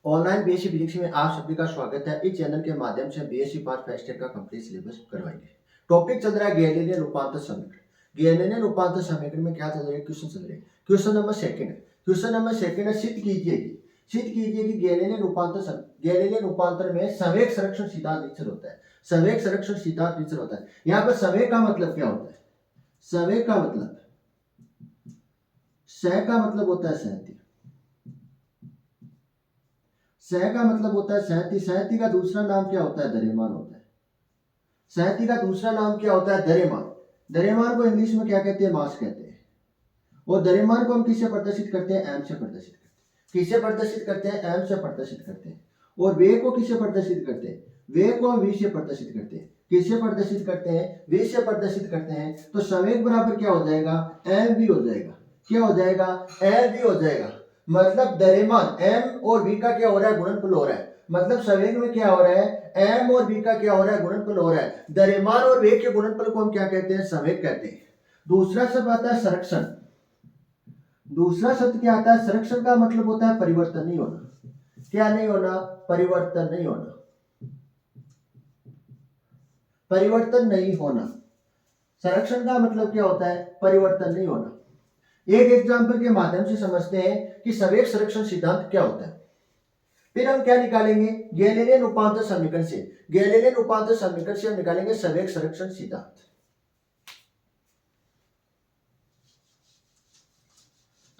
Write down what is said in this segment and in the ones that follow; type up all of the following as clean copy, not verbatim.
Online BSc physics में आप सभी का स्वागत है। इस चैनल के माध्यम से बीएससी पार्ट फर्स्ट ईयर का कंप्लीट सिलेबस करवाएंगे। टॉपिक चल रहा है गैलीलियन रूपांतर समीकरण। गैलीलियन रूपांतर समीकरण में क्या चल रहा है? क्वेश्चन चल रहे हैं। क्वेश्चन नंबर सेकंड है। क्वेश्चन नंबर सेकंड है, सिद्ध कीजिए कि गैलीलियन रूपांतर में संवेग संरक्षण सिद्धांत निश्चित होता है। संवेग संरक्षण सिद्धांत निश्चित होता है। यहाँ पर संवेग का मतलब क्या होता है? संवेग का मतलब सह का मतलब होता है सहती। सह का मतलब होता है सहती। सहती का दूसरा नाम क्या होता है? द्रव्यमान होता है। सहती का दूसरा नाम क्या होता है? द्रव्यमान। द्रव्यमान को इंग्लिश में क्या कहते हैं? मास कहते हैं। और द्रव्यमान को हम किससे प्रदर्शित करते हैं? एम से प्रदर्शित करते हैं। किससे प्रदर्शित करते हैं? एम से प्रदर्शित करते हैं। और वेग को किससे प्रदर्शित करते हैं? वेग को हम वी से प्रदर्शित करते हैं। किससे प्रदर्शित करते हैं? वी से प्रदर्शित करते हैं। तो संवेग बराबर क्या हो जाएगा? एम वी हो जाएगा। क्या हो जाएगा? एम वी हो जाएगा। मतलब द्रव्यमान एम और वी का क्या हो रहा है? गुणनफल हो रहा है। मतलब संवेग में क्या हो रहा है? एम और वी का क्या हो रहा है? गुणनफल हो रहा है। द्रव्यमान और वेग के गुणनफल को हम क्या कहते हैं? संवेग कहते हैं। दूसरा शब्द आता है संरक्षण। दूसरा शब्द क्या आता है? संरक्षण का मतलब होता है परिवर्तन नहीं होना। क्या नहीं होना? परिवर्तन नहीं होना। परिवर्तन नहीं होना। संरक्षण का मतलब क्या होता है? परिवर्तन नहीं होना। एक एग्जांपल के माध्यम से समझते हैं कि संवेग संरक्षण सिद्धांत क्या होता है। फिर हम क्या निकालेंगे? गैलीलियन रूपांतर समीकरण से। गैलीलियन रूपांतर समीकरण से हम निकालेंगे संवेग संरक्षण सिद्धांत।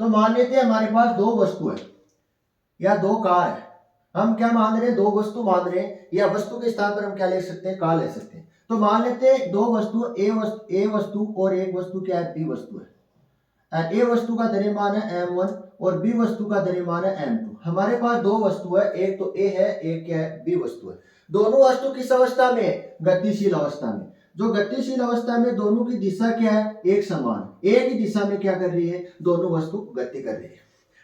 तो मान लेते हैं हमारे पास दो वस्तु है या दो कार है। हम क्या मान रहे हैं? दो वस्तु मान रहे हैं, या वस्तु के स्थान पर हम क्या ले सकते हैं? कार ले सकते हैं। तो मान लेते हैं दो वस्तु ए वस्तु और एक वस्तु क्या है? बी वस्तु है। ए वस्तु का द्रव्यमान है m1 और बी वस्तु का द्रव्यमान है m2। हमारे पास दो वस्तु है, एक तो ए है, एक क्या है? बी वस्तु है। दोनों वस्तु किस अवस्था में? गतिशील अवस्था में। जो गतिशील अवस्था में दोनों की दिशा क्या है? एक समान। एक ही दिशा में क्या कर रही है? दोनों वस्तु गति कर रही है।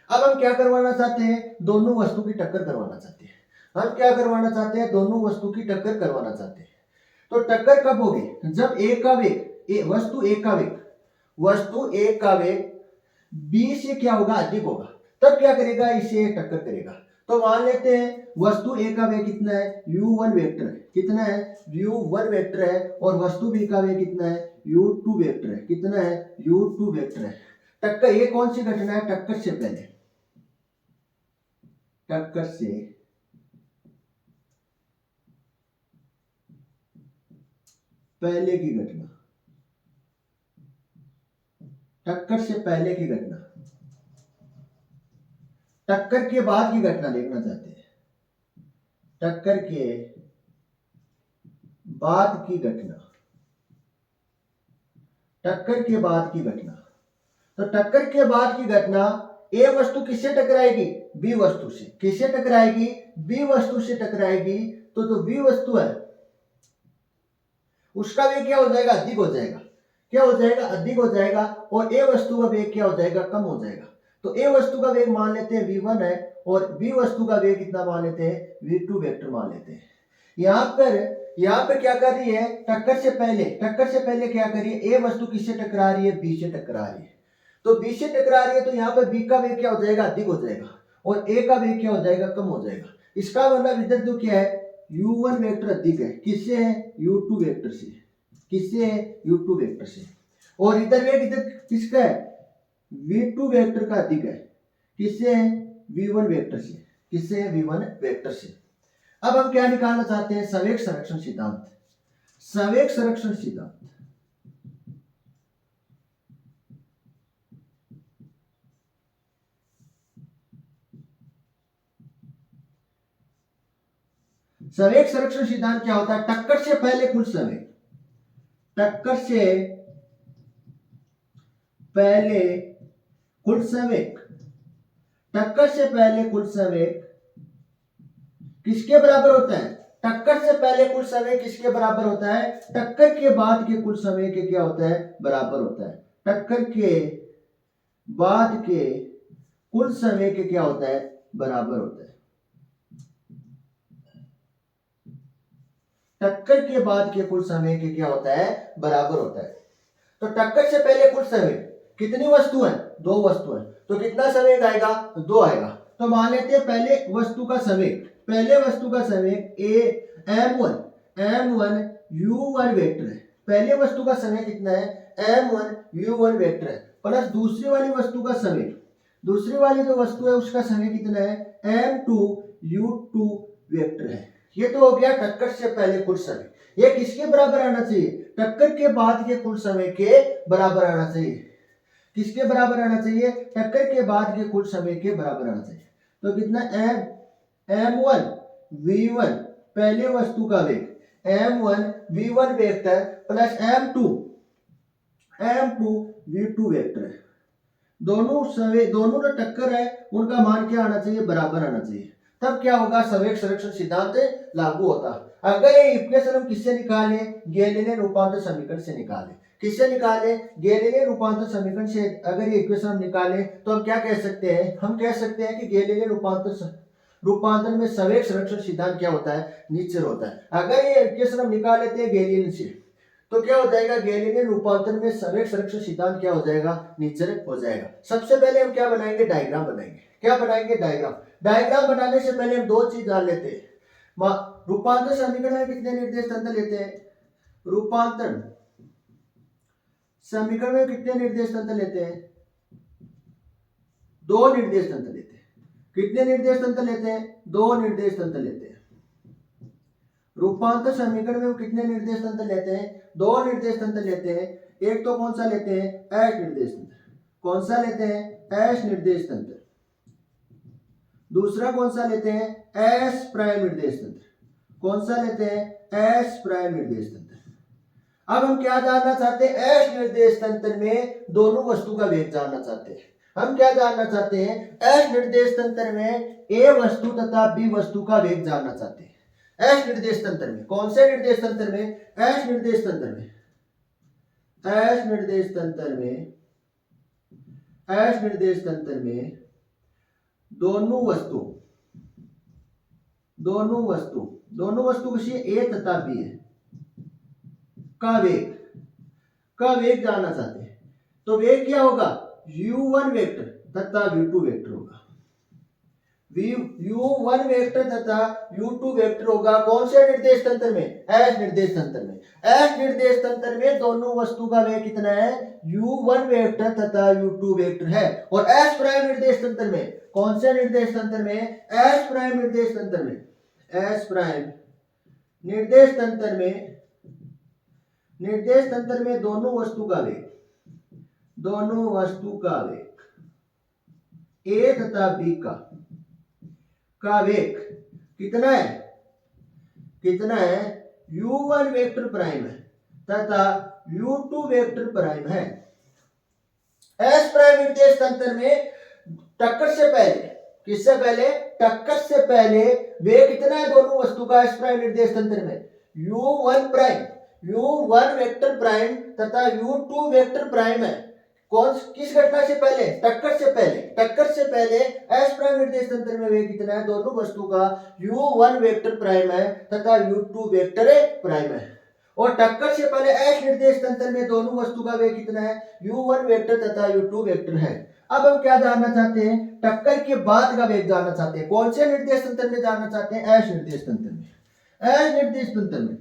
अब हम क्या करवाना चाहते हैं? दोनों वस्तु की टक्कर करवाना चाहते हैं। हम क्या करवाना चाहते हैं? दोनों वस्तु की टक्कर करवाना चाहते हैं। तो टक्कर कब होगी? जब एक का वेग वस्तु एक का वेग बी से क्या होगा? अधिक होगा। तब क्या करेगा? इसे टक्कर करेगा। तो मान लेते हैं वस्तु ए का वेग कितना है? u1 वेक्टर है। कितना है? u1 वेक्टर है। और वस्तु बी का वेग कितना है? u2 वेक्टर है। कितना है? u2 वेक्टर है। टक्कर, ये कौन सी घटना है? टक्कर से पहले। टक्कर से पहले की घटना। टक्कर से पहले की घटना। टक्कर के बाद की घटना देखना चाहते हैं। टक्कर के बाद की घटना। टक्कर के बाद की घटना। तो टक्कर के बाद की घटना, ए वस्तु किससे टकराएगी? बी वस्तु से। किससे टकराएगी? बी वस्तु से टकराएगी। तो जो बी वस्तु है उसका वेग क्या हो जाएगा? अधिक हो जाएगा। क्या हो जाएगा? अधिक हो जाएगा। और ए वस्तु का वेग क्या हो जाएगा? कम हो जाएगा। तो ए वस्तु का वेग मान लेते हैं v1 है और बी वस्तु का वेग कितना मान लेते हैं? v2 वेक्टर मान लेते हैं। यहाँ पर क्या कर रही है? टक्कर से पहले क्या कर रही है? ए वस्तु किससे टकरा रही है? बी से टकरा रही है। तो बी से टकरा रही है तो यहाँ पर बी का वेग क्या हो जाएगा? अधिक हो जाएगा। और ए का वेग क्या हो जाएगा? कम हो जाएगा। इसका मतलब इधर जो क्या है? u1 वेक्टर अधिक है। किससे है? u2 वेक्टर से। किससे है? u2 वेक्टर से। और इधर वेग इधर किसका है? v2 वेक्टर का अधिक है। किससे है? v1 वेक्टर से। किससे है? v1 वेक्टर से। अब हम क्या निकालना चाहते हैं? संवेग संरक्षण सिद्धांत। संवेग संरक्षण सिद्धांत। संवेग संरक्षण सिद्धांत क्या होता है? टक्कर से पहले कुल संवेग। टक्कर से पहले कुल संवेग। टक्कर से पहले कुल संवेग किसके बराबर होता है? टक्कर से पहले कुल संवेग किसके बराबर होता है? टक्कर के बाद के कुल संवेग के क्या होता है? बराबर होता है। टक्कर के बाद के कुल संवेग के क्या होता है? बराबर होता है। टक्कर के बाद के कुल संवेग के क्या होता है? बराबर होता है। तो टक्कर से पहले कुल संवेग कितनी वस्तु है? दो वस्तु है। तो कितना संवेग आएगा? दो आएगा। तो मान लेते हैं पहले वस्तु का संवेग, पहले वस्तु का संवेग m1 u1 वेक्टर है। पहले वस्तु का संवेग कितना है, m1 u1 वेक्टर है, प्लस दूसरी वाली वस्तु का संवेग, दूसरी वाली जो वस्तु है उसका संवेग कितना है, m2 u2 वेक्टर है। ये तो हो गया टक्कर से पहले कुल समय। ये किसके बराबर आना चाहिए, टक्कर के बाद के कुल समय के बराबर आना चाहिए। किसके बराबर आना चाहिए, टक्कर के बाद के कुल समय के बराबर आना चाहिए। तो कितना m1 v1 पहले वस्तु का वेग, m1 v1 vector plus m2 v2 vector है। दोनों जो टक्कर है उनका मान क्या आना चाहिए, बराबर आना चाहिए। तब क्या होगा, संवेग संरक्षण सिद्धांत लागू होता। अगर ये इक्वेशन हम किससे निकाले, गैलीलियन रूपांतर समीकरण से निकाले। किससे निकाले, गैलीलियन रूपांतर समीकरण से अगर ये इक्वेशन हम निकाले तो हम क्या कह सकते हैं, हम कह सकते हैं कि गैलीलियन रूपांतर में संवेग संरक्षण सिद्धांत क्या होता है, निश्चर होता है। अगर ये इक्वेशन हम निकाल लेते हैं गैलीलियन से तो क्या हो जाएगा, गैलीलियन रूपांतर में संवेग संरक्षण सिद्धांत क्या हो जाएगा, निश्चय हो जाएगा। सबसे पहले हम क्या बनाएंगे, डायग्राम बनाएंगे। क्या बनाएंगे, डायग्राम। डायग्राम बनाने से पहले हम दो चीज जान लेते हैं। रूपांतर समीकरण में कितने निर्देश तंत्र लेते हैं, रूपांतर समीकरण में कितने निर्देश तंत्र लेते हैं, दो निर्देश तंत्र लेते हैं। कितने निर्देश तंत्र लेते हैं, दो निर्देश तंत्र लेते हैं। रूपांतर समीकरण में हम कितने निर्देश तंत्र लेते हैं, दो निर्देश तंत्र लेते हैं। एक तो कौन सा लेते हैं, एस निर्देश तंत्र। कौन सा लेते हैं, एस निर्देश तंत्र। दूसरा कौन सा लेते हैं, एस प्राइम निर्देश तंत्र। कौन सा लेते हैं, एस प्राइम निर्देश तंत्र। अब हम क्या जानना चाहते हैं, एस निर्देश तंत्र में दोनों वस्तु का वेग जानना चाहते हैं। हम क्या जानना चाहते हैं, एस निर्देश तंत्र में ए वस्तु तथा बी वस्तु का वेग जानना चाहते हैं। एस निर्देश तंत्र में, कौन से निर्देश तंत्र में, एस निर्देश तंत्र में, एस निर्देश तंत्र में, एस निर्देश तंत्र में दोनों वस्तु किसी ए तथा बी है का वेग जानना चाहते हैं। तो वेग क्या होगा, u1 वेक्टर तथा u2 वेक्टर होगा। u1 वेक्टर तथा u2 वेक्टर होगा कौन से निर्देश तंत्र में, एस निर्देश तंत्र में। एस निर्देश तंत्र में दोनों वस्तु का वेग कितना है, u1 वेक्टर तथा u2 वेक्टर है। और एस प्राइम निर्देश तंत्र में, कौन से निर्देश तंत्र में, एस प्राइम निर्देश तंत्र में, एस प्राइम निर्देश तंत्र में दोनों वस्तु का वेग ए तथा बी का वेग कितना है, u1 वेक्टर प्राइम है तथा u2 वेक्टर प्राइम है। एस प्राइम निर्देश तंत्र में टक्कर से पहले, किससे पहले, टक्कर से पहले वेग कितना है दोनों वस्तु का, एस प्राइम निर्देश तंत्र में u1 वेक्टर प्राइम तथा u2 वेक्टर प्राइम है। किस घटना से पहले, टक्कर से पहले एस प्राइम निर्देश तंत्र में वेग कितना है दोनों वस्तु का, u1 वेक्टर प्राइम है तथा u2 वेक्टर प्राइम है। और टक्कर से पहले एस निर्देश तंत्र में दोनों वस्तु का वेग कितना है, u1 वेक्टर तथा u2 वेक्टर है। अब हम क्या जानना चाहते हैं, टक्कर के बाद का वेग जानना चाहते हैं। कौन से निर्देश तंत्र में जानना चाहते हैं, एस निर्देश तंत्र में। एस निर्देश तंत्र में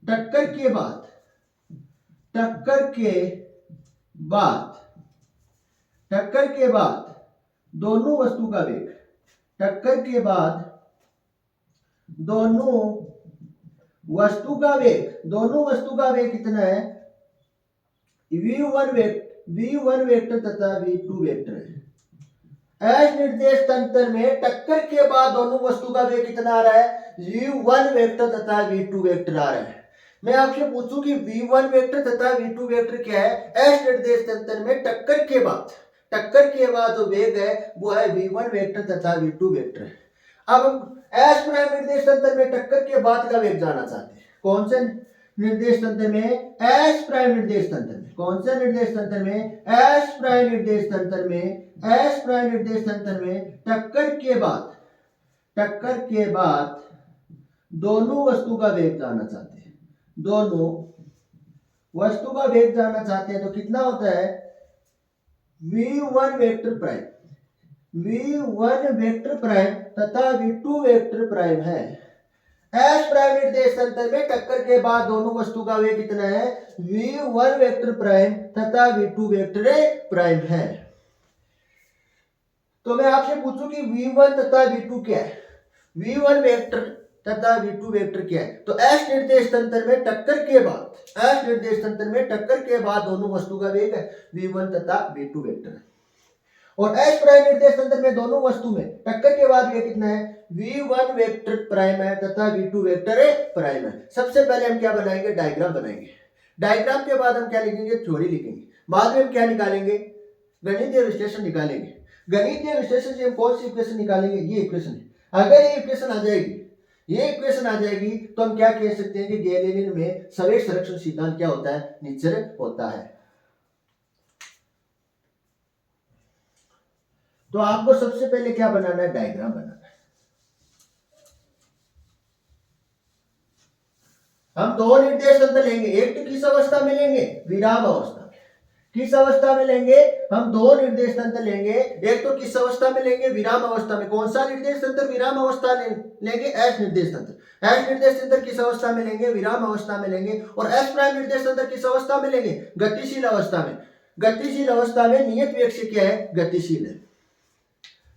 टक्कर के बाद दोनों वस्तु का वेग, टक्कर के बाद दोनों वस्तु का वेग कितना है, v1 वेक्टर तथा v2 वेक्टर है। एस निर्देश तंत्र में टक्कर के बाद दोनों वस्तु का वेग कितना आ रहा है, v1 वेक्टर तथा v2 वेक्टर आ रहा है। मैं आपसे पूछूं कि v1 वेक्टर तथा v2 वेक्टर क्या है, एस निर्देश तंत्र में टक्कर के बाद जो वेग है वो है v1 वेक्टर तथा v2 वेक्टर है। अब हम एस प्राइम निर्देश तंत्र में टक्कर के बाद का वेग जानना चाहते हैं। कौन से निर्देश तंत्र में, एस प्राइम निर्देश तंत्र में। कौन से निर्देश तंत्र में, एस प्राइम निर्देश तंत्र में टक्कर के बाद दोनों वस्तु का वेग जानना चाहते हैं। दोनों वस्तु का वेग जानना चाहते हैं तो कितना होता है v1 vector prime, v1 vector prime तथा v2 वेक्टर प्राइम है। एस प्राइम निर्देश तंत्र में टक्कर के बाद दोनों वस्तु का वेग कितना है v1 वेक्टर प्राइम तथा v2 वेक्टर प्राइम है। तो मैं आपसे पूछूं कि v1 तथा v2 क्या है, v1 वेक्टर तथा v2 वेक्टर क्या है। तो एस निर्देश तंत्र में टक्कर के बाद, एस निर्देश तंत्र में टक्कर के बाद दोनों वस्तु का वेग है v1 तथा v2 वेक्टर है। और एस प्राइम निर्देश तंत्र में दोनों वस्तु में टक्कर के बाद वेग कितना है v1 वेक्टर प्राइम है तथा v2 वेक्टर प्राइम है। सबसे पहले हम क्या बनाएंगे, डायग्राम बनाएंगे। डायग्राम के बाद हम क्या लिखेंगे, थ्योरी लिखेंगे। बाद में हम क्या निकालेंगे, गणितीय विश्लेषण निकालेंगे। गणितीय विश्लेषण से हम कौन सी इक्वेशन निकालेंगे, ये इक्वेशन है। अगर ये इक्वेशन आ जाएगी, ये इक्वेशन आ जाएगी तो हम क्या कह सकते हैं कि गैलीलियन में सवेग संरक्षण सिद्धांत क्या होता है, निश्चय होता है। तो आपको सबसे पहले क्या बनाना है, डायग्राम बनाना है। हम दो निर्देश तंत्र लेंगे, एक तो किस अवस्था में लेंगे, विराम अवस्था में। किस अवस्था में लेंगे, हम दो निर्देश तंत्र लेंगे, एक तो किस अवस्था में लेंगे, विराम अवस्था में। कौन सा निर्देश तंत्र विराम अवस्था लेंगे, एस निर्देश तंत्र। एस निर्देश तंत्र किस अवस्था में लेंगे, विराम अवस्था में लेंगे। और एस प्राइम निर्देश तंत्र किस अवस्था में लेंगे, गतिशील अवस्था में। गतिशील अवस्था में नियत वेग से क्या है, गतिशील है।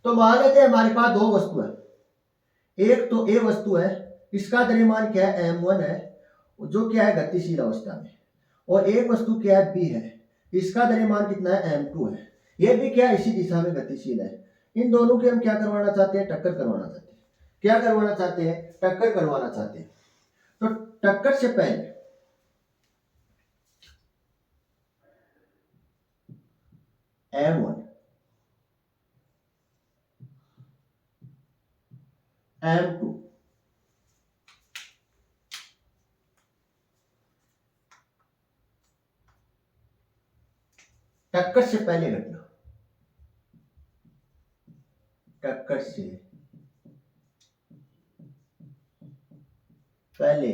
तो मान लेते हैं हमारे पास दो वस्तु है, एक तो ए वस्तु है, इसका द्रव्यमान क्या है m1 है, जो क्या है गतिशील अवस्था में। और एक वस्तु क्या है बी है, इसका द्रव्यमान कितना है m2 है, ये भी क्या है इसी दिशा में गतिशील है। इन दोनों के हम क्या करवाना चाहते हैं, टक्कर करवाना चाहते हैं। क्या करवाना चाहते हैं, टक्कर करवाना चाहते हैं। तो टक्कर से पहले m1 m2 टक्कर से पहले घटना, टक्कर से पहले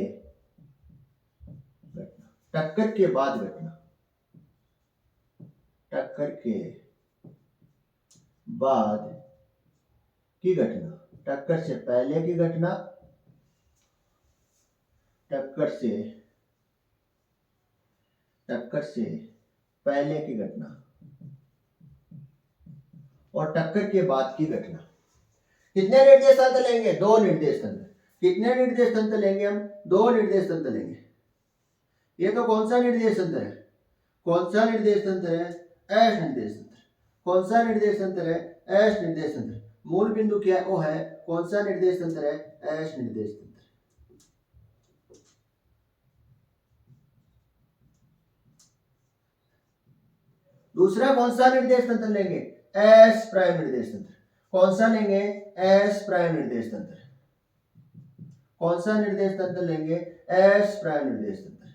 घटना, टक्कर के बाद घटना, टक्कर के बाद की घटना, टक्कर से पहले की घटना, टक्कर से पहले की घटना और टक्कर के बाद की घटना। कितने निर्देश तंत्र लेंगे, दो निर्देश तंत्र। कितने निर्देश तंत्र लेंगे हम, दो निर्देश तंत्र लेंगे। ये तो कौन सा निर्देश तंत्र है, कौन सा निर्देश तंत्र है, एस निर्देश तंत्र। कौन सा निर्देश तंत्र है, एस निर्देश तंत्र। मूल बिंदु क्या है, वो है कौन सा निर्देश तंत्र है, एस निर्देश तंत्र। दूसरा कौन सा निर्देश तंत्र लेंगे, एस प्राइम निर्देश तंत्र। कौन सा लेंगे, एस प्राइम निर्देश तंत्र। कौन सा निर्देश तंत्र लेंगे, एस प्राइम निर्देश तंत्र।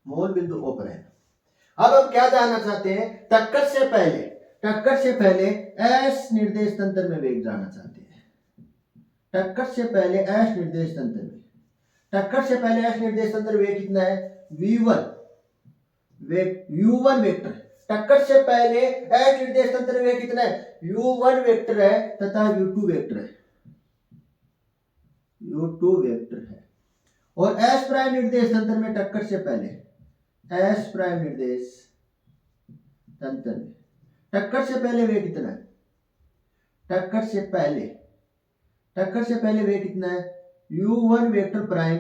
मूल बिंदु ओ पर है। अब हम क्या जानना चाहते हैं, टक्कर से पहले, टक्कर से पहले एस निर्देश तंत्र में वेग जानना चाहते हैं। टक्कर से पहले एस निर्देश तंत्र में, टक्कर से पहले एस निर्देश तंत्र वेग कितना है, v1 वेग u1 वेक्टर। टक्कर से पहले एस निर्देश तंत्र वेग कितना है, u1 वेक्टर है तथा u2 वेक्टर है, u2 वेक्टर है। और एस प्राइम निर्देश तंत्र में टक्कर से पहले, एस प्राइम निर्देश तंत्र में टक्कर से पहले वेग कितना है, टक्कर से पहले वेग कितना है, u1 वेक्टर प्राइम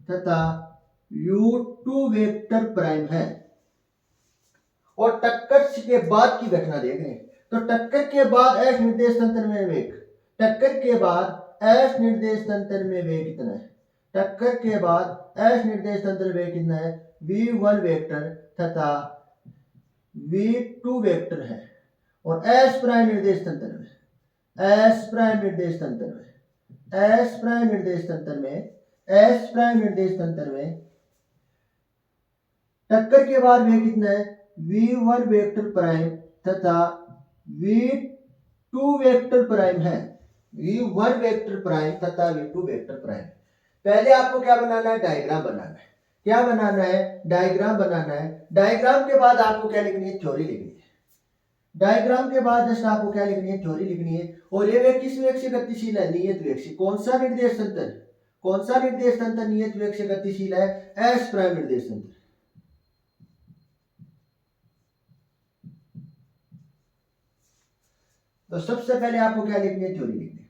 तथा u2 वेक्टर प्राइम है। और टक्कर के बाद की घटना देख रहे हैं, तो टक्कर के बाद एस निर्देश तंत्र में वेग, टक्कर के बाद एस निर्देश तंत्र में वेग कितना है, टक्कर के बाद एस निर्देश तंत्र में वेग कितना है, v1 वेक्टर तथा v2 वेक्टर है। और एस प्राइम निर्देश तंत्र में, एस प्राइम निर्देश तंत्र में, एस प्राइम निर्देश तंत्र में, एस प्राइम निर्देश तंत्र में टक्कर के बाद वेग कितना है, v1 वेक्टर प्राइम तथा v2 वेक्टर प्राइम है। v1 वेक्टर प्राइम तथा v2 वेक्टर प्राइम। पहले आपको क्या बनाना है, डायग्राम बनाना है। क्या बनाना है, डायग्राम बनाना है। डायग्राम के बाद आपको क्या लिखनी है, थ्योरी लिखनी है। डायग्राम के बाद जस्ट आपको क्या लिखनी है, थ्योरी लिखनी है। और ये वेग किस वेग से गतिशील है, नियत वेग से। कौन सा निर्देश तंत्र, कौन सा निर्देश तंत्र नियत वेग से गतिशील है, एस प्राइम निर्देश तंत्र। तो सबसे पहले आपको क्या लिखनी है, थ्योरी लिखनी है।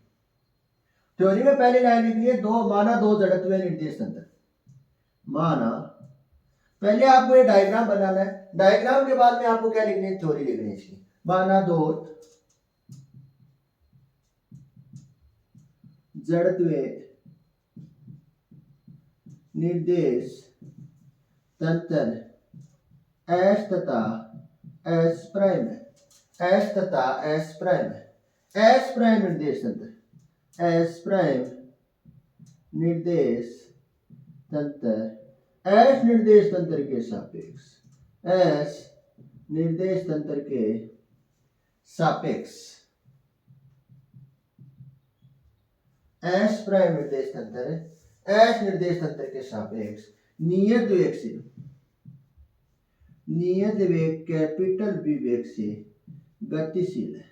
थ्योरी में पहले लाइन लिखनी है, माना दो जड़त्वीय निर्देश तंत्र। माना, पहले आपको ये डायग्राम बनाना है। डायग्राम के बाद में आपको क्या लिखनी है, थ्योरी लिखनी है इसकी। माना दो जड़त्वीय निर्देश तंत्र एस तथा एस प्राइम है। एस तथा एस प्राइम है। एस प्राइम निर्देश तंत्र, एस प्राइम निर्देश तंत्र एस निर्देश तंत्र के सापेक्ष, एस निर्देश तंत्र के सापेक्ष, एस प्राइम निर्देश तंत्र एस निर्देश तंत्र के सापेक्ष नियत वेग से, नियत वेग कैपिटल बी वेग से गतिशील है,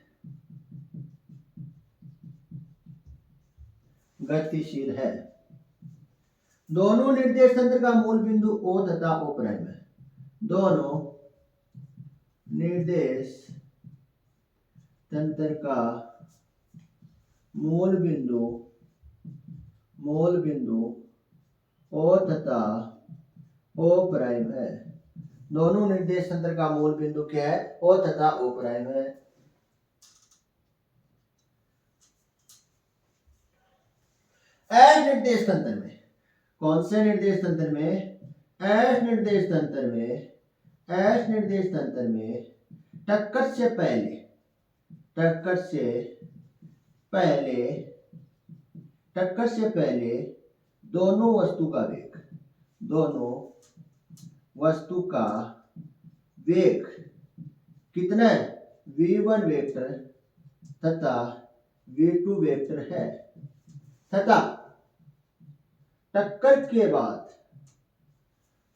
गतिशील है। दोनों निर्देश तंत्र का मूल बिंदु O तथा O प्राइम है। दोनों निर्देश तंत्र का मूल बिंदु O तथा O प्राइम है। दोनों निर्देश तंत्र का मूल बिंदु क्या है, O तथा O प्राइम है। एस निर्देश तंत्र में, कौन से निर्देश तंत्र में, एस निर्देश तंत्र में, एस निर्देश तंत्र में टक्कर से पहले, टक्कर से पहले, टक्कर से पहले दोनों वस्तु का वेग, दोनों वस्तु का वेग कितना है, v1 वेक्टर तथा v2 वेक्टर है। तथा टक्कर के बाद,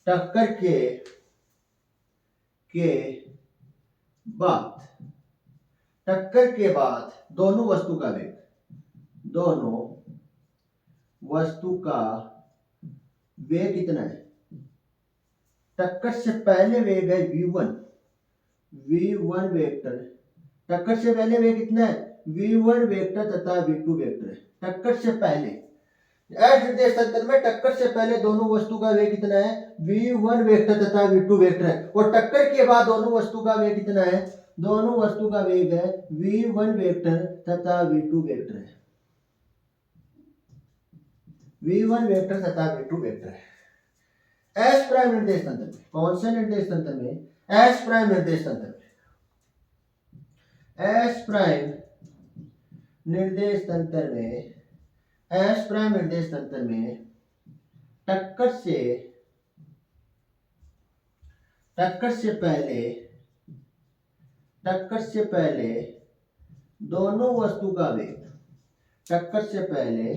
टक्कर के बाद, टक्कर के बाद दोनों वस्तु का वेग, दोनों वस्तु का वेग कितना है, टक्कर से पहले वेग है v1, v1 वेक्टर, टक्कर से पहले वेग कितना है, v1 वेक्टर तथा v2 वेक्टर है। टक्कर से पहले, एस निर्देश तंत्र में टक्कर से पहले दोनों वस्तु का वेग कितना है, v1 वेक्टर तथा v2 वेक्टर है। और टक्कर के बाद दोनों वस्तु का वेग कितना है, दोनों वस्तु का वेग है v1 वेक्टर तथा v2 वेक्टर है, v1 वेक्टर तथा v2 वेक्टर है। एस प्राइम निर्देश तंत्र में, कौन से निर्देश तंत्र में, एस प्राइम निर्देश तंत्र में, एस प्राइम निर्देश तंत्र में, एस प्राइम निर्देश तंत्र में टक्कर से पहले, टक्कर से पहले दोनों वस्तु का वेग, टक्कर से पहले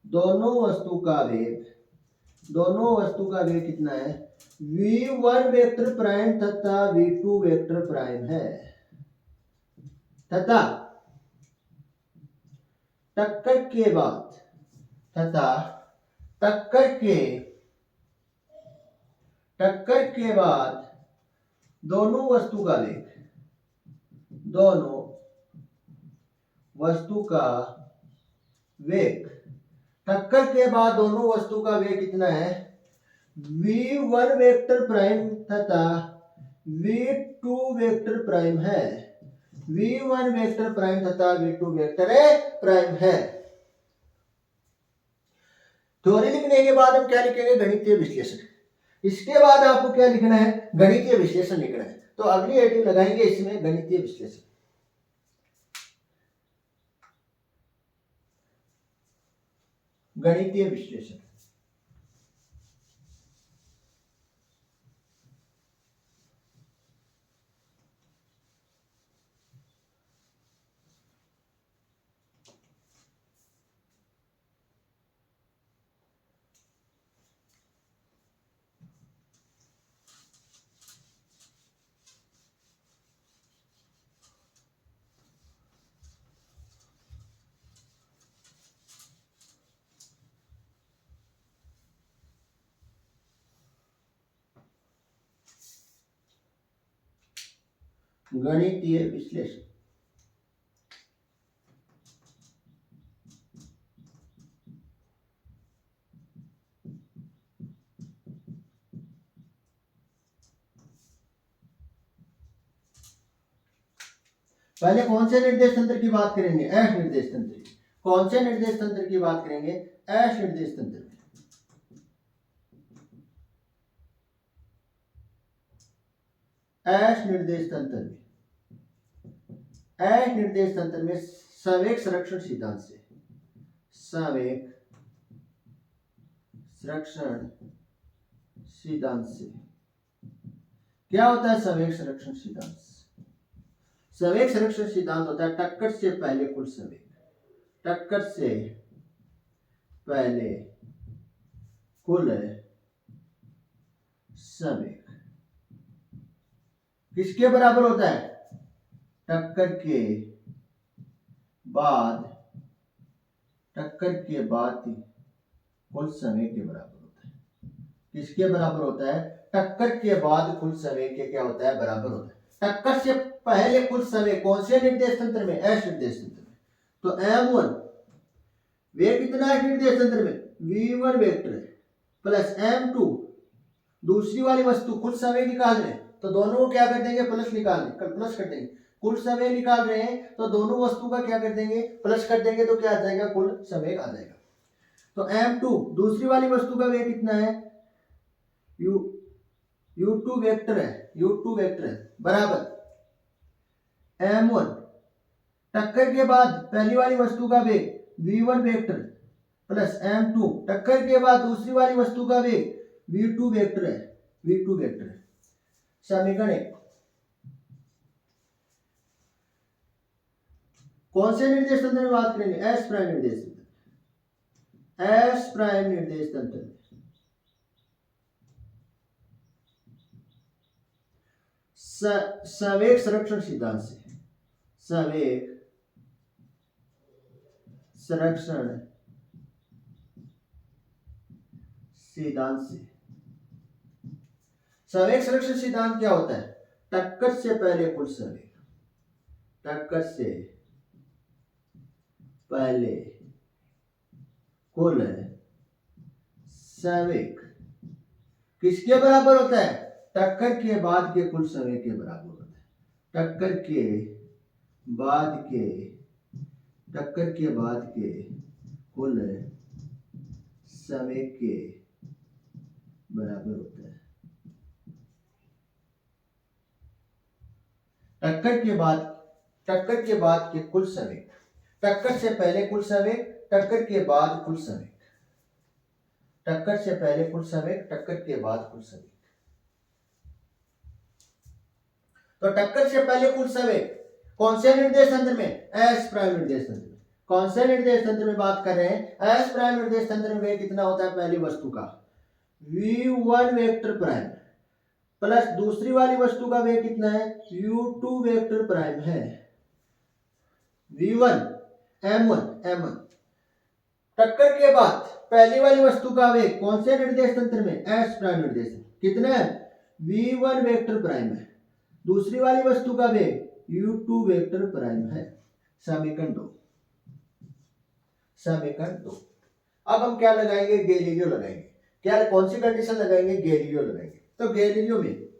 दोनों वस्तु का वेग, दोनों वस्तु का वेग कितना है, v1 वेक्टर प्राइम तथा v2 वेक्टर प्राइम है। तथा टक्कर के बाद, तथा टक्कर के बाद दोनों वस्तु का वेग, दोनों वस्तु का वेग, टक्कर के बाद दोनों वस्तु का वेग कितना है, v1 वेक्टर प्राइम तथा v2 वेक्टर प्राइम है, v1 वेक्टर प्राइम तथा v2 वेक्टर प्राइम है। थ्योरी लिखने के बाद हम क्या लिखेंगे, गणितीय विश्लेषण। इसके बाद आपको क्या लिखना है, गणितीय विश्लेषण लिखना है। तो अगली हेडिंग लगाएंगे इसमें गणितीय विश्लेषण। गणितीय विश्लेषण, गणितीय विश्लेषण। पहले कौन से निर्देश तंत्र की बात करेंगे? एश निर्देश तंत्र की। कौन से निर्देश तंत्र की बात करेंगे? एश निर्देश तंत्र में। एश निर्देश तंत्र में, एश निर्देश तंत्र में संवेग संरक्षण सिद्धांत से, संवेग संरक्षण सिद्धांत से क्या होता है? संवेग संरक्षण सिद्धांत, संवेग संरक्षण सिद्धांत होता है टक्कर से पहले कुल संवेग, टक्कर से पहले कुल संवेग किसके बराबर होता है? टक्कर के बाद, टक्कर के बाद कुल संवेग के बराबर होता है। किसके बराबर होता है? टक्कर के बाद कुल संवेग के क्या होता है? बराबर होता है। टक्कर से पहले कुल संवेग कौन से निर्देश तंत्र में? एश निर्देश तंत्र में। तो m1 वेग कितना है निर्देश तंत्र में? v1 वेक्टर प्लस m2 दूसरी वाली वस्तु कुल संवेग निकाल रहे हैं तो दोनों को क्या कर देंगे? प्लस प्लस कर देंगे। कुल संवेग निकाल रहे हैं तो दोनों वस्तु का क्या कर देंगे? प्लस कर देंगे तो क्या आ जाएगा? कुल संवेग आ जाएगा। तो m2 दूसरी वाली वस्तु का वेग कितना है? u2 वेक्टर है, u2 वेक्टर है बराबर m1 टक्कर के बाद पहली वाली वस्तु का वेग v1 वेक्टर प्लस m2 टक्कर के बाद दूसरी वाली वस्तु का वेग v2 वेक्टर है, v2 वेक्टर है। समीकरण 1 कौन से निर्देश तंत्र में बात करेंगे? एस प्राइम निर्देश तंत्र, एस प्राइम निर्देश तंत्र में संवेग संरक्षण सिद्धांत से, संवेग संरक्षण सिद्धांत से, संवेग संरक्षण सिद्धांत क्या होता है? टक्कर से पहले कुल संवेग, टक्कर से पहले कुल संवेग किसके बराबर होता है? टक्कर के बाद के कुल संवेग के बराबर होता है। टक्कर के बाद के, टक्कर के बाद के कुल संवेग के बराबर होता है। टक्कर के बाद के कुल संवेग, टक्कर से पहले कुल संवेग, टक्कर के बाद कुल संवेग, टक्कर से पहले कुल संवेग, टक्कर के बाद कुल संवेग। तो टक्कर से पहले कुल संवेग कौन से निर्देश तंत्र में? एस प्राइम निर्देश तंत्र में। कौन से निर्देश तंत्र में बात कर रहे हैं? एस प्राइम निर्देश तंत्र में वेग कितना होता है? पहली वस्तु का v1 वेक्टर प्राइम प्लस दूसरी वाली वस्तु का वेग कितना है? u2 वेक्टर प्राइम है, v1 m1 टक्कर के बाद पहली वाली वस्तु का वेग कौन से निर्देश तंत्र में? एस प्राइम निर्देश कितना है? v1 वेक्टर प्राइम है, दूसरी वाली वस्तु का वेग u2 वेक्टर प्राइम है। समीकरण 2, समीकरण 2। अब हम क्या लगाएंगे? गैलीलियो लगाएंगे। क्या कौन सी कंडीशन लगाएंगे? गैलीलियो लगाएंगे। तो गैलीलियो में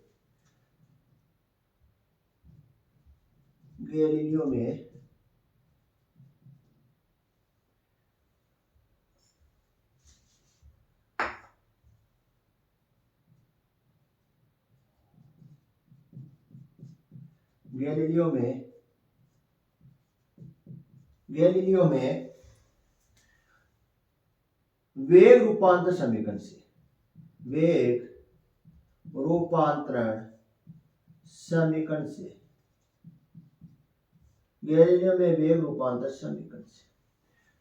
गैलीलियो में वेग रूपांतर समीकरण से, वेग रूपांतरण समीकरण से, गैलीलियो में वेग रूपांतर समीकरण से,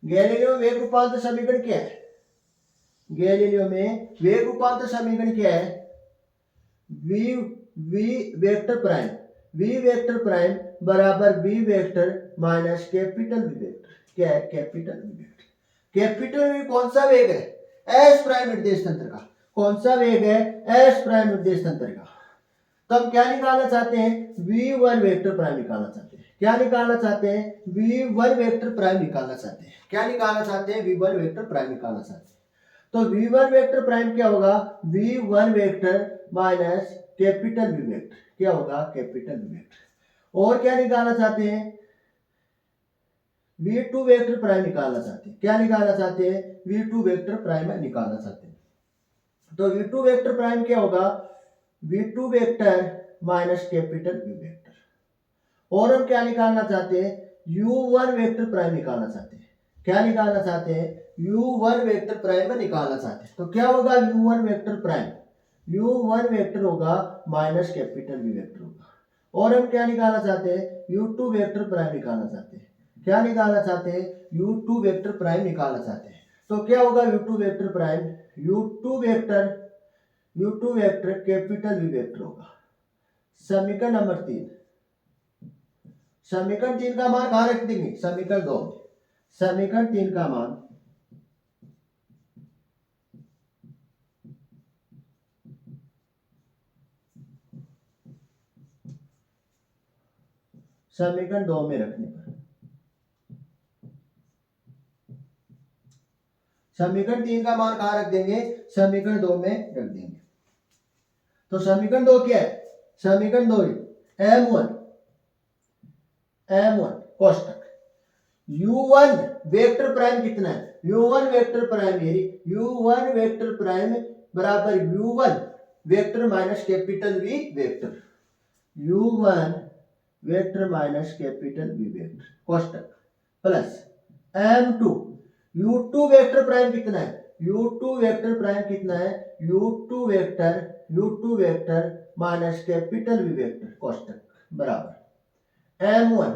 गैलीलियो में वेग रूपांतर समीकरण क्या है? गैलीलियो में वेग रूपांतर समीकरण क्या है? v vector prime, v vector prime बराबर v vector minus capital v vector. क्या है? Capital v vector. Capital v कौन सा वेग है? एस प्राइम निर्देश तंत्र का। कौन सा वेग है? एस प्राइम निर्देश तंत्र का। तो हम क्या निकालना चाहते हैं, v1 वेक्टर प्राइम निकालना चाहते हैं। क्या निकालना चाहते हैं, v1 वेक्टर प्राइम निकालना चाहते हैं। क्या निकालना चाहते हैं, v1 वेक्टर प्राइम निकालना चाहते हैं। तो v1 वेक्टर प्राइम क्या होगा, v1 vector minus capital v vector, क्या होगा, कैपिटल v वेक्टर। और क्या निकालना चाहते हैं, v2 वेक्टर प्राइम निकालना चाहते हैं। क्या निकालना चाहते हैं, v2 वेक्टर प्राइम निकालना चाहते हैं। तो v2 वेक्टर प्राइम क्या होगा, v2 vector minus capital v vector. और हम क्या निकालना चाहते हैं, u1 वेक्टर प्राइम निकालना चाहते हैं। क्या निकालना चाहते हैं, u1 वेक्टर प्राइम निकालना चाहते हैं। तो क्या होगा u1 vector prime, u1 vector होगा माइनस कैपिटल v वेक्टर होगा। और हम क्या निकालना चाहते हैं, u2 वेक्टर प्राइम निकालना चाहते हैं। क्या निकालना चाहते हैं, u2 वेक्टर प्राइम निकालना चाहते हैं। तो क्या होगा u2 vector prime, u2 vector capital v vector होगा। समीकरण नंबर 3, समीकरण 3 का मान कहां रख देंगे, समीकरण 2 में। समीकरण 3 का मान समीकरण 2 में रखने पर, समीकरण 3 का मान कहां रख देंगे, समीकरण 2 में रख देंगे। तो समीकरण 2 क्या है, समीकरण 2 m1 कोष्टक u1 वेक्टर प्राइम कितना है, u1 vector prime u1 vector prime बराबर u1 vector minus capital v vector, u1 vector minus capital v vector कोष्टक plus m2 u2 vector prime कितना है, u2 वेक्टर प्राइम कितना है, u2 vector minus capital v vector कोष्टक बराबर m1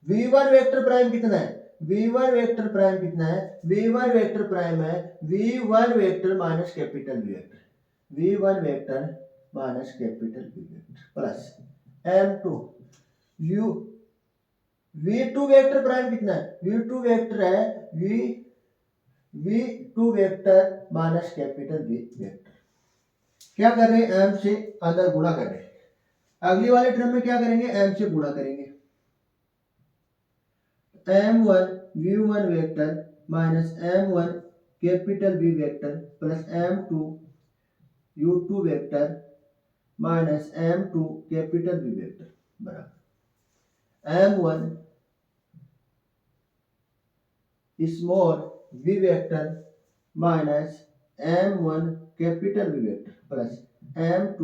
v1 vector prime कितना है, v1 वेक्टर प्राइम कितना है, v1 वेक्टर प्राइम है v1 vector minus capital v vector, v1 vector minus capital v vector plus m2 v2 vector prime कितना है, v2 vector है v2 vector minus capital v vector. क्या कर रहे हैं, m से अंदर गुणा कर रहे हैं। अगली वाले टर्म में क्या करेंगे, m से गुणा करेंगे। m1 v1 vector minus m1 capital v vector plus m2 u2 vector minus m2 capital v vector बराबर m1 small v vector minus m1 capital v vector plus m2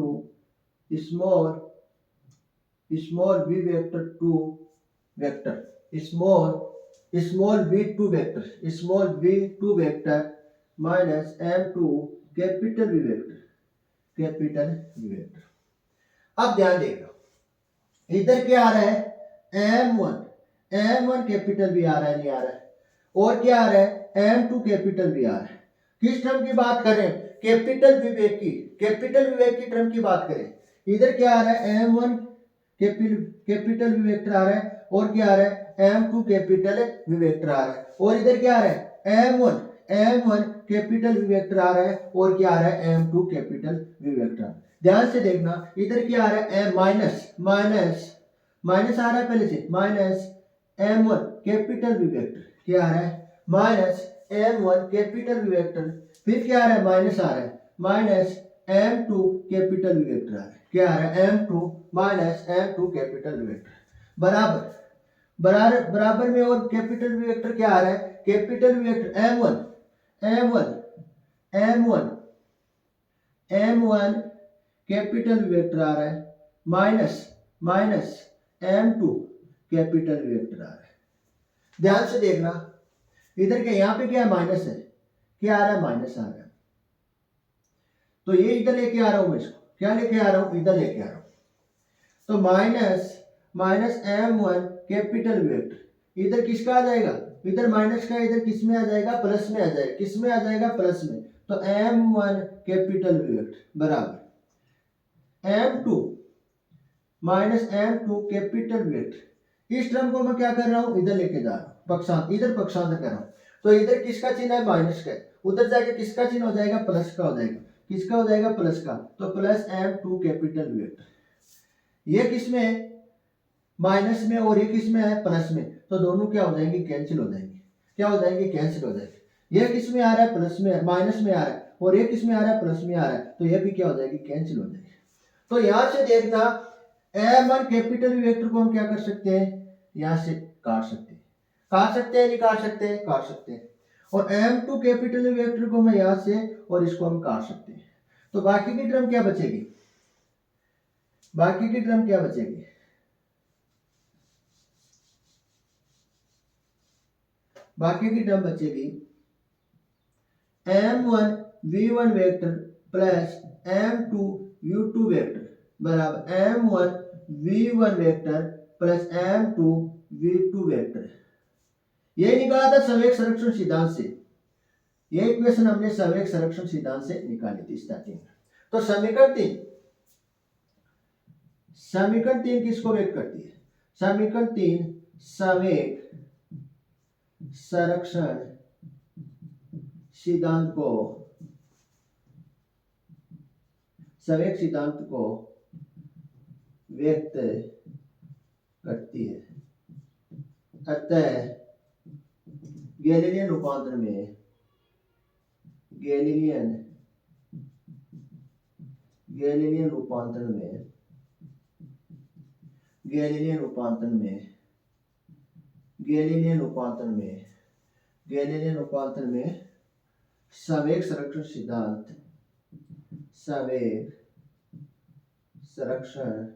small v vector 2 vector small v2 vector minus m2 capital v vector. अब ध्यान देगा, इधर क्या आ रहा है, m1 capital v आ रहा है, नहीं आ रहा है। और क्या आ रहा है, m2 कैपिटल v आ रहा है। किस टर्म की बात करें, कैपिटल विवेक की टर्म की बात करें। इधर क्या आ रहा है, m1 कैपिटल v वेक्टर आ रहा है, और क्या आ रहा है, m2 कैपिटल v वेक्टर आ रहा है। और इधर क्या आ रहा है, m1 कैपिटल v वेक्टर आ रहा है, और क्या आ रहा है, m2 कैपिटल v वेक्टर। ध्यान से देखना, इधर क्या आ रहा है, माइनस आ रहा है पहले से, minus m1 capital v vector, क्या आ रहा है, minus m1 capital v vector. फिर क्या आ रहा है, माइनस आ रहा है, minus m2 capital v vector आ रहा है, क्या आ रहा है, m2 minus m2 capital v vector बराबर में। और कैपिटल v वेक्टर क्या आ रहा है, capital v vector m1 capital v vector आ रहा है, minus m2 capital v vector आ रहा है। ध्यान से देखना, इधर क्या, यहाँ पे क्या है, माइनस है, क्या आ रहा है, माइनस आ रहा है। तो ये इधर लेके आ रहा हूं मैं इसको, क्या लेके आ रहा हूं, इधर लेके आ रहा हूं। तो माइनस m1 कैपिटल वेक्टर, इधर किसका आ जाएगा, इधर माइनस का, इधर किस में आ जाएगा, प्लस में आ जाएगा। किस में आ जाएगा, प्लस में। तो m1 कैपिटल वेक्टर बराबर m2 minus m2 capital vector. इस टर्म को मैं क्या कर रहा हूं, इधर लेके जा रहा हूं, इधर पक्षांतर कर रहा हूं। तो इधर किसका चिन्ह है, माइनस का, उधर जाके किसका चिन्ह हो जाएगा, प्लस का हो जाएगा। किसका हो जाएगा, प्लस का, तो प्लस m2 कैपिटल वेक्टर। ये किसमें माइनस में और ये किसमें है, प्लस में, तो दोनों क्या हो जाएंगे, कैंसिल हो जाएंगे। क्या हो जाएंगे, कैंसिल हो जाएंगे। ये किसमें आ रहा है, प्लस में, माइनस में आ रहा है, और ये किसमें आ रहा है, प्लस में आ रहा है, तो ये भी क्या हो जाएगी, कैंसिल हो जाएगी। तो यहां से देखना m1 कैपिटल वेक्टर को हम क्या कर सकते हैं, यहां से काट सकते हैं, काट सकते हैं, नहीं काट सकते हैं, काट सकते हैं। और m2 कैपिटल वेक्टर को मैं यहां से और इसको हम काट सकते हैं। तो बाकी की टर्म क्या बचेगी, बाकी की टर्म क्या बचेगी, बाकी की टर्म बचेगी m1 v1 vector plus m2 u2 vector बराबर m1 v1 vector plus m2 v2 vector. ये निकाला था संवेग संरक्षण सिद्धांत से, ये इक्वेशन हमने संवेग संरक्षण सिद्धांत से निकाली थी स्टार्टिंग में। तो समीकरण 3 किसको व्यक्त करती है, समीकरण 3 संवेग संरक्षण सिद्धांत को, संवेग सिद्धांत को व्यक्त करती है। अतः गैलीलियन रूपांतरण में, गैलीलियन रूपांतरण में, गैलीलियन रूपांतरण में, गैलीलियन रूपांतरण में, गैलीलियन रूपांतरण में संवेग संरक्षण सिद्धांत, संवेग संरक्षण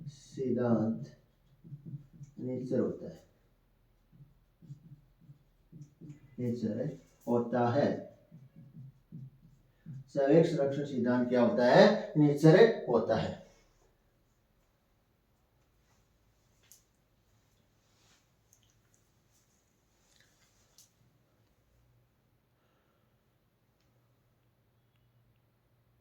सिद्धांत नेचर होता है, नेचर होता है। संवेग संरक्षण सिद्धांत क्या होता है, नेचर होता है।